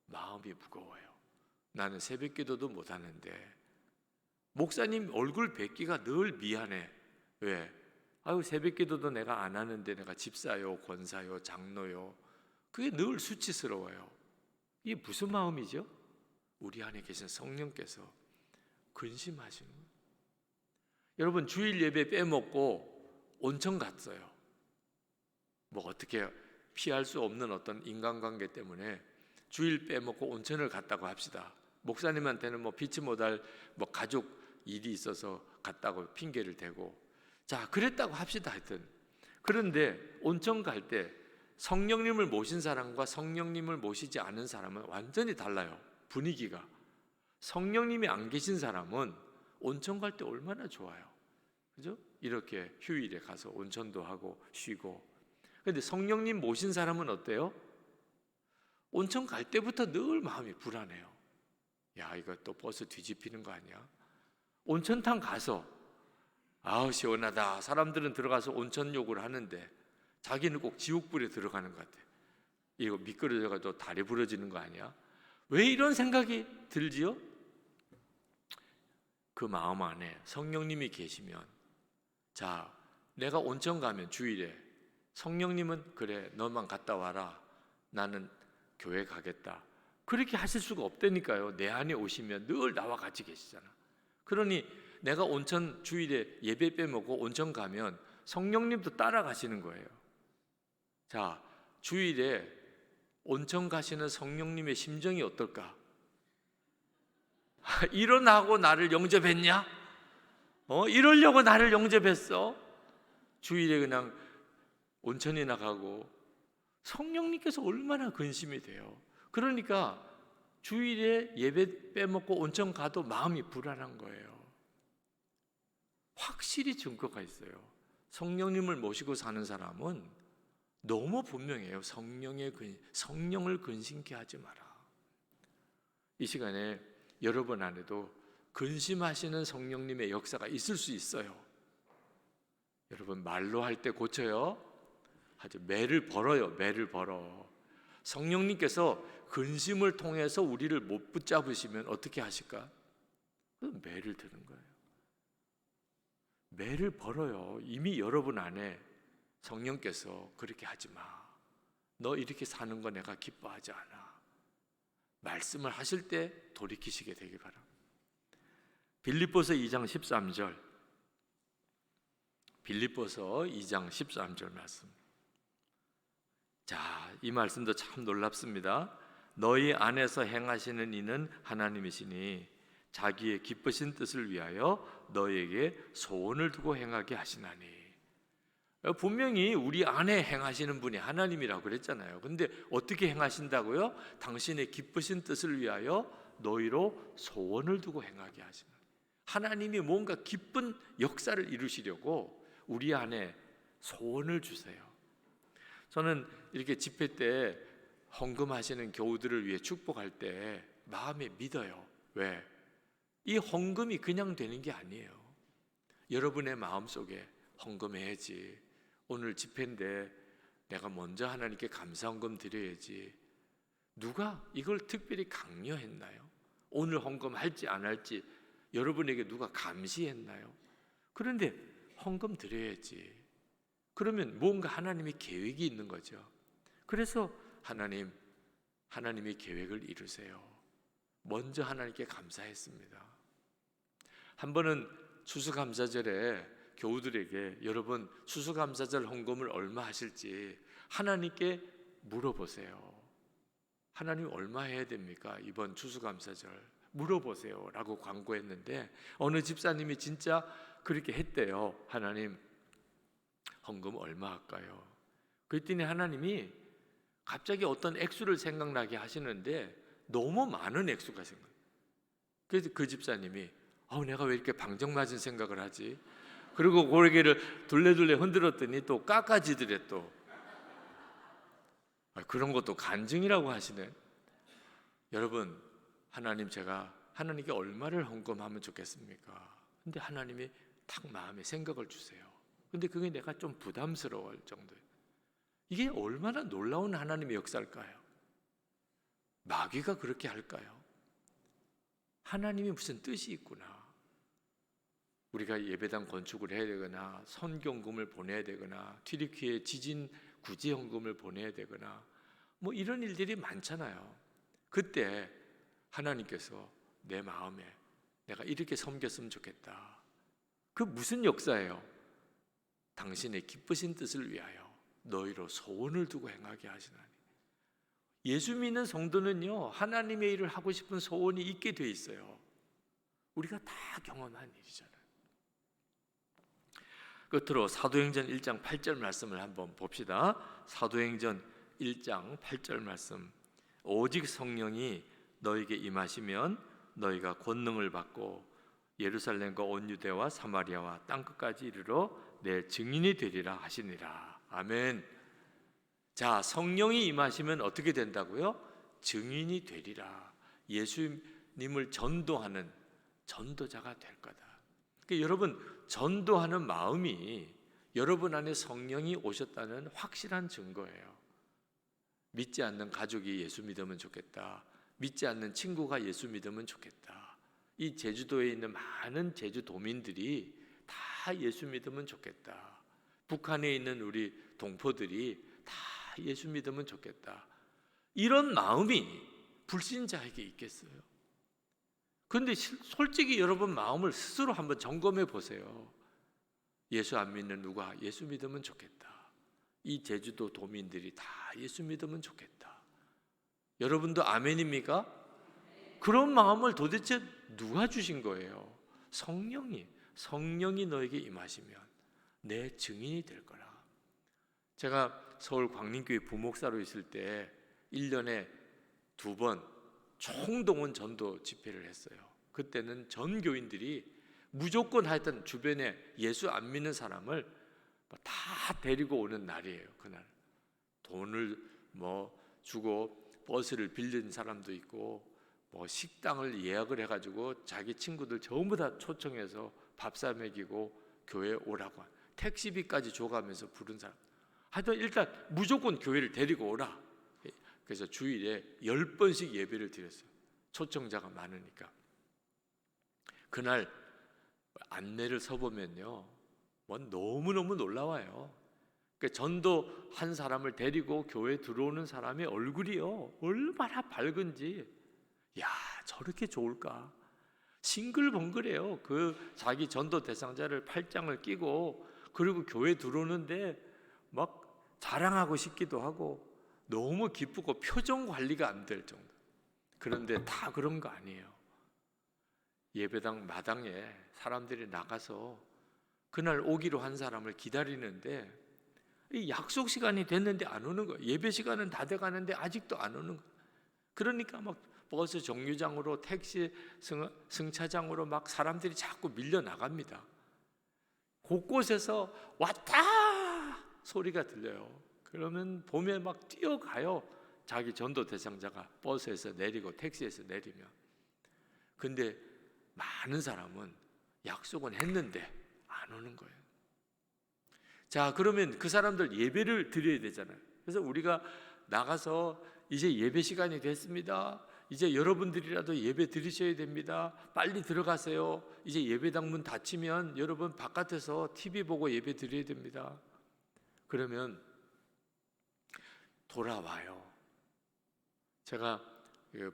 마음이 무거워요. 나는 새벽기도도 못하는데 목사님 얼굴 뵙기가 늘 미안해. 왜? 새벽기도도 내가 안 하는데 내가 집사요, 권사요, 장로요. 그게 늘 수치스러워요. 이게 무슨 마음이죠? 우리 안에 계신 성령께서 근심하시는 거예요. 여러분, 주일 예배 빼먹고 온천 갔어요. 어떻게 피할 수 없는 어떤 인간관계 때문에 주일 빼먹고 온천을 갔다고 합시다. 목사님한테는 피치 못할 가족 일이 있어서 갔다고 핑계를 대고, 자, 그랬다고 합시다. 하여튼 그런데 온천 갈 때 성령님을 모신 사람과 성령님을 모시지 않은 사람은 완전히 달라요. 분위기가. 성령님이 안 계신 사람은 온천 갈 때 얼마나 좋아요. 그죠? 이렇게 휴일에 가서 온천도 하고 쉬고. 그런데 성령님 모신 사람은 어때요? 온천 갈 때부터 늘 마음이 불안해요. 이거 또 버스 뒤집히는 거 아니야? 온천탕 가서 시원하다. 사람들은 들어가서 온천 욕을 하는데 자기는 꼭 지옥불에 들어가는 것 같아. 이거 미끄러져가지고 다리 부러지는 거 아니야? 왜 이런 생각이 들지요? 그 마음 안에 성령님이 계시면, 자, 내가 온천 가면 주일에 성령님은 그래, 너만 갔다 와라. 나는 교회 가겠다. 그렇게 하실 수가 없다니까요. 내 안에 오시면 늘 나와 같이 계시잖아. 그러니 내가 온천 주일에 예배 빼먹고 온천 가면 성령님도 따라가시는 거예요. 자, 주일에 온천 가시는 성령님의 심정이 어떨까? 일어나고 나를 영접했냐? 이러려고 나를 영접했어? 주일에 그냥 온천이나 가고. 성령님께서 얼마나 근심이 돼요. 그러니까 주일에 예배 빼먹고 온천 가도 마음이 불안한 거예요. 확실히 증거가 있어요. 성령님을 모시고 사는 사람은 너무 분명해요. 성령을 근심케 하지 마라. 이 시간에 여러분 안에도 근심하시는 성령님의 역사가 있을 수 있어요. 여러분 말로 할 때 고쳐요. 아주 매를 벌어요. 매를 벌어. 성령님께서 근심을 통해서 우리를 못 붙잡으시면 어떻게 하실까? 매를 드는 거예요. 매를 벌어요. 이미 여러분 안에 성령께서 그렇게 하지 마. 너 이렇게 사는 거 내가 기뻐하지 않아. 말씀을 하실 때 돌이키시게 되길 바랍니다. 빌립보서 2장 13절. 빌립보서 2장 13절 말씀. 자, 이 말씀도 참 놀랍습니다. 너희 안에서 행하시는 이는 하나님이시니 자기의 기쁘신 뜻을 위하여 너희에게 소원을 두고 행하게 하시나니. 분명히 우리 안에 행하시는 분이 하나님이라고 그랬잖아요. 근데 어떻게 행하신다고요? 당신의 기쁘신 뜻을 위하여 너희로 소원을 두고 행하게 하시나니. 하나님이 뭔가 기쁜 역사를 이루시려고 우리 안에 소원을 주세요. 저는 이렇게 집회 때 헌금하시는 교우들을 위해 축복할 때 마음에 믿어요. 왜? 이 헌금이 그냥 되는 게 아니에요. 여러분의 마음속에 헌금해야지. 오늘 집회인데 내가 먼저 하나님께 감사 헌금 드려야지. 누가 이걸 특별히 강요했나요? 오늘 헌금할지 안 할지 여러분에게 누가 감시했나요? 그런데 헌금 드려야지. 그러면 뭔가 하나님의 계획이 있는 거죠. 그래서 하나님이 계획을 이루세요. 먼저 하나님께 감사했습니다. 한 번은 추수감사절에 교우들에게 여러분 추수감사절 헌금을 얼마 하실지 하나님께 물어보세요. 하나님 얼마 해야 됩니까? 이번 추수감사절 물어보세요 라고 광고했는데 어느 집사님이 진짜 그렇게 했대요. 하나님 헌금 얼마 할까요? 그랬더니 하나님이 갑자기 어떤 액수를 생각나게 하시는데 너무 많은 액수가 생각나요. 그래서 그 집사님이 내가 왜 이렇게 방정맞은 생각을 하지? 그리고 고개를 둘레둘레 흔들었더니 또 깎아지더래 또. 그런 것도 간증이라고 하시네. 여러분 제가 하나님께 얼마를 헌금하면 좋겠습니까? 근데 하나님이 딱 마음에 생각을 주세요. 근데 그게 내가 좀 부담스러울 정도예요. 이게 얼마나 놀라운 하나님의 역사일까요? 마귀가 그렇게 할까요? 하나님이 무슨 뜻이 있구나. 우리가 예배당 건축을 해야 되거나 선경금을 보내야 되거나 튀르키예 지진 구제헌금을 보내야 되거나 뭐 이런 일들이 많잖아요. 그때 하나님께서 내 마음에 내가 이렇게 섬겼으면 좋겠다. 그 무슨 역사예요? 당신의 기쁘신 뜻을 위하여 너희로 소원을 두고 행하게 하시나니. 예수 믿는 성도는요 하나님의 일을 하고 싶은 소원이 있게 돼 있어요. 우리가 다 경험한 일이잖아요. 끝으로 사도행전 1장 8절 말씀을 한번 봅시다. 사도행전 1장 8절 말씀. 오직 성령이 너에게 임하시면 너희가 권능을 받고 예루살렘과 온 유대와 사마리아와 땅끝까지 이르러 내 증인이 되리라 하시니라. 아멘. 자, 성령이 임하시면 어떻게 된다고요? 증인이 되리라. 예수님을 전도하는 전도자가 될 거다. 그러니까 여러분 전도하는 마음이 여러분 안에 성령이 오셨다는 확실한 증거예요. 믿지 않는 가족이 예수 믿으면 좋겠다. 믿지 않는 친구가 예수 믿으면 좋겠다. 이 제주도에 있는 많은 제주도민들이 다 예수 믿으면 좋겠다. 북한에 있는 우리 동포들이 다 예수 믿으면 좋겠다. 이런 마음이 불신자에게 있겠어요? 그런데 솔직히 여러분 마음을 스스로 한번 점검해 보세요. 예수 안 믿는 누가 예수 믿으면 좋겠다. 이 제주도 도민들이 다 예수 믿으면 좋겠다. 여러분도 아멘입니까? 그런 마음을 도대체 누가 주신 거예요? 성령이 너에게 임하시면 내 증인이 될 거라. 제가 서울 광림교회 부목사로 있을 때 1년에 2번 총동원 전도 집회를 했어요. 그때는 전 교인들이 무조건 하여튼 주변에 예수 안 믿는 사람을 다 데리고 오는 날이에요. 그날 돈을 주고 버스를 빌린 사람도 있고 식당을 예약을 해가지고 자기 친구들 전부 다 초청해서 밥 사 먹이고 교회에 오라고 택시비까지 줘가면서 부른 사람. 하여튼 일단 무조건 교회를 데리고 오라. 그래서 주일에 10번씩 예배를 드렸어요. 초청자가 많으니까. 그날 안내를 서보면요, 너무너무 놀라워요. 그러니까 전도 한 사람을 데리고 교회에 들어오는 사람의 얼굴이요, 얼마나 밝은지, 야, 저렇게 좋을까? 싱글벙글해요. 그 자기 전도 대상자를 팔짱을 끼고 그리고 교회 들어오는데 막 자랑하고 싶기도 하고 너무 기쁘고 표정 관리가 안 될 정도. 그런데 다 그런 거 아니에요. 예배당 마당에 사람들이 나가서 그날 오기로 한 사람을 기다리는데 이 약속 시간이 됐는데 안 오는 거예요. 예배 시간은 다 돼가는데 아직도 안 오는 거예요. 그러니까 막 버스 정류장으로 택시 승차장으로 막 사람들이 자꾸 밀려 나갑니다. 곳곳에서 왔다 소리가 들려요. 그러면 봄에 막 뛰어가요. 자기 전도 대상자가 버스에서 내리고 택시에서 내리면. 근데 많은 사람은 약속은 했는데 안 오는 거예요. 자, 그러면 그 사람들 예배를 드려야 되잖아요. 그래서 우리가 나가서 이제 예배 시간이 됐습니다. 이제 여러분들이라도 예배 드리셔야 됩니다. 빨리 들어가세요. 이제 예배당 문 닫히면 여러분 바깥에서 TV 보고 예배 드려야 됩니다. 그러면 돌아와요. 제가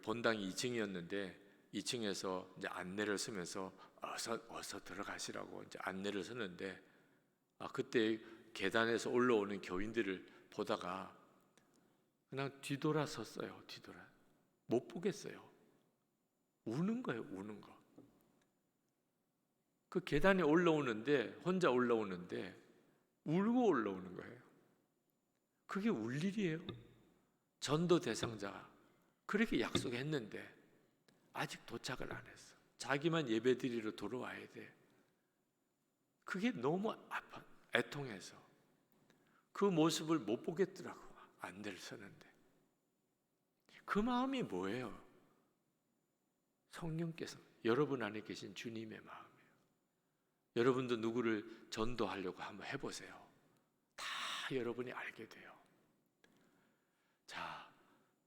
본당이 2층이었는데 2층에서 이제 안내를 쓰면서 어서 들어가시라고 이제 안내를 쓰는데 그때 계단에서 올라오는 교인들을 보다가 그냥 뒤돌아 섰어요. 못 보겠어요. 우는 거예요. 우는 거. 그 계단에 올라오는데 혼자 올라오는데 울고 올라오는 거예요. 그게 울 일이에요. 전도 대상자 그렇게 약속했는데 아직 도착을 안 했어. 자기만 예배드리러 돌아와야 돼. 그게 너무 아파. 애통해서 그 모습을 못 보겠더라고. 안내를 서는데 그 마음이 뭐예요? 성령께서 여러분 안에 계신 주님의 마음이에요. 여러분도 누구를 전도하려고 한번 해보세요. 다 여러분이 알게 돼요. 자,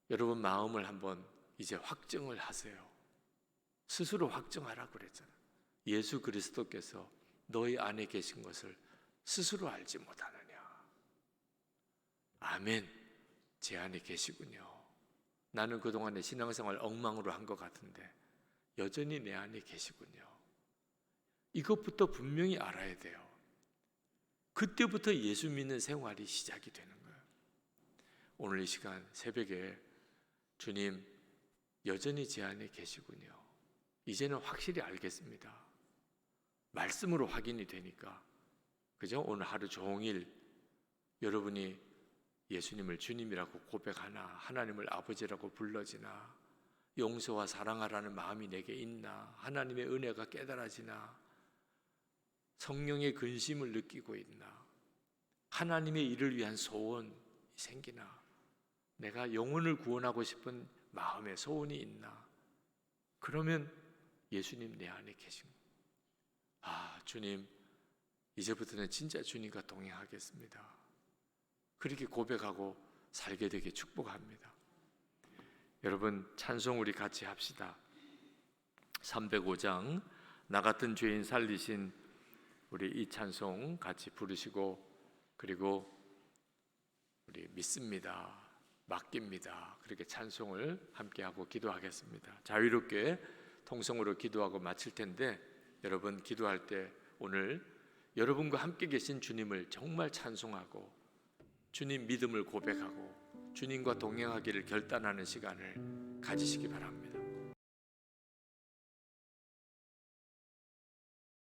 여러분 마음을 한번 이제 확증을 하세요. 스스로 확증하라고 그랬잖아요. 예수 그리스도께서 너희 안에 계신 것을 스스로 알지 못하느냐. 아멘. 제 안에 계시군요. 나는 그동안의 신앙생활 엉망으로 한 것 같은데 여전히 내 안에 계시군요. 이것부터 분명히 알아야 돼요. 그때부터 예수 믿는 생활이 시작이 되는 거예요. 오늘 이 시간 새벽에 주님 여전히 제 안에 계시군요. 이제는 확실히 알겠습니다. 말씀으로 확인이 되니까. 그죠? 오늘 하루 종일 여러분이 예수님을 주님이라고 고백하나, 하나님을 아버지라고 불러지나, 용서와 사랑하라는 마음이 내게 있나, 하나님의 은혜가 깨달아지나, 성령의 근심을 느끼고 있나, 하나님의 일을 위한 소원이 생기나, 내가 영혼을 구원하고 싶은 마음의 소원이 있나. 그러면 예수님 내 안에 계신 거예요. 주님 이제부터는 진짜 주님과 동행하겠습니다. 그렇게 고백하고 살게 되게 축복합니다. 여러분 찬송 우리 같이 합시다. 305장 나 같은 죄인 살리신 우리 이 찬송 같이 부르시고, 그리고 우리 믿습니다, 맡깁니다, 그렇게 찬송을 함께하고 기도하겠습니다. 자유롭게 통성으로 기도하고 마칠 텐데, 여러분 기도할 때 오늘 여러분과 함께 계신 주님을 정말 찬송하고 주님 믿음을 고백하고 주님과 동행하기를 결단하는 시간을 가지시기 바랍니다.